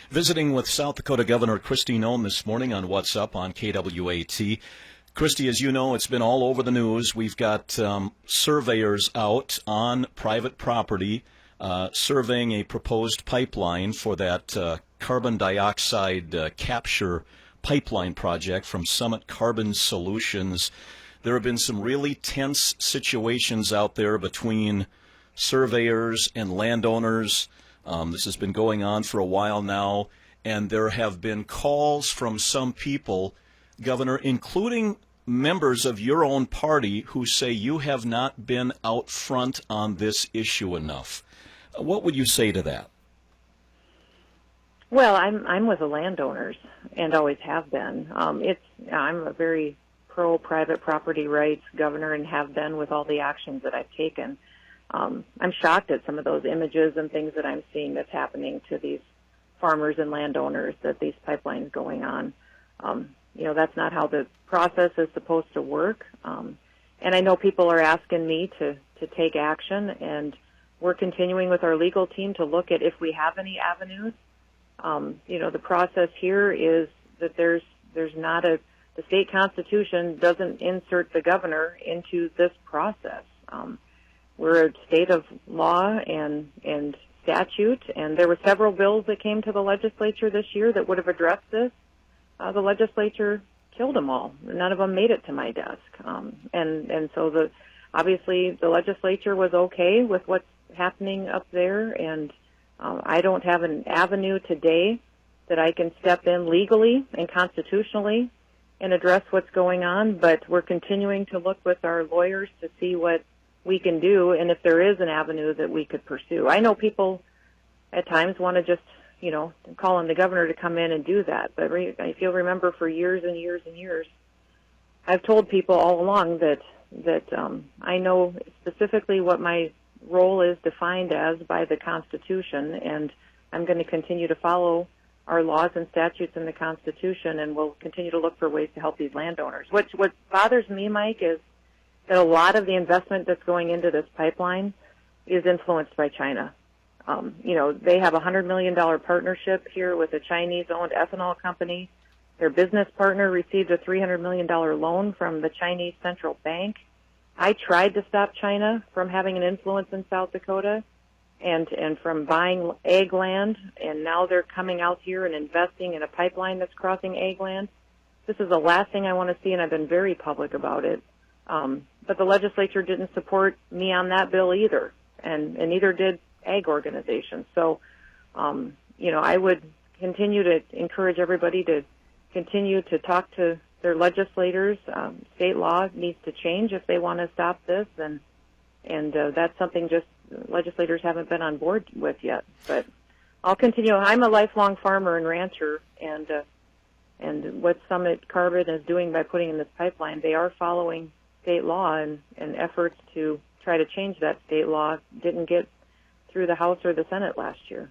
Visiting with South Dakota Governor Kristi Noem this morning on What's Up on KWAT. Kristi, as you know, it's been all over the news. We've got surveyors out on private property surveying a proposed pipeline for that carbon dioxide capture pipeline project from Summit Carbon Solutions. There have been some really tense situations out there between surveyors and landowners. This has been going on for a while now, and there have been calls from some people, Governor, including members of your own party, who say you have not been out front on this issue enough. What would you say to that? Well, I'm with the landowners and always have been. I'm a very pro private property rights governor and have been with all the actions that I've taken. I'm shocked at some of those images and things that I'm seeing that's happening to these farmers and landowners, that these pipelines going on. That's not how the process is supposed to work. And I know people are asking me to take action, and we're continuing with our legal team to look at if we have any avenues. The process here is that there's not the state constitution doesn't insert the governor into this process. We're a state of law and statute, and there were several bills that came to the legislature this year that would have addressed this. The legislature killed them all. None of them made it to my desk. And so obviously the legislature was okay with what's happening up there, and I don't have an avenue today that I can step in legally and constitutionally and address what's going on, but we're continuing to look with our lawyers to see what we can do, and if there is an avenue that we could pursue. I know people at times want to just, call on the governor to come in and do that, but if you'll remember, for years and years and years, I've told people all along that I know specifically what my role is defined as by the Constitution, and I'm going to continue to follow our laws and statutes in the Constitution, and we'll continue to look for ways to help these landowners. What bothers me, Mike, is that a lot of the investment that's going into this pipeline is influenced by China. They have a $100 million partnership here with a Chinese-owned ethanol company. Their business partner received a $300 million loan from the Chinese Central Bank. I tried to stop China from having an influence in South Dakota and from buying ag land, and now they're coming out here and investing in a pipeline that's crossing ag land. This is the last thing I want to see, and I've been very public about it. But the legislature didn't support me on that bill either, and neither did ag organizations. So, I would continue to encourage everybody to continue to talk to their legislators. State law needs to change if they want to stop this, and that's something just legislators haven't been on board with yet. But I'll continue. I'm a lifelong farmer and rancher, and what Summit Carbon is doing by putting in this pipeline, they are following state law, and efforts to try to change that state law didn't get through the House or the Senate last year.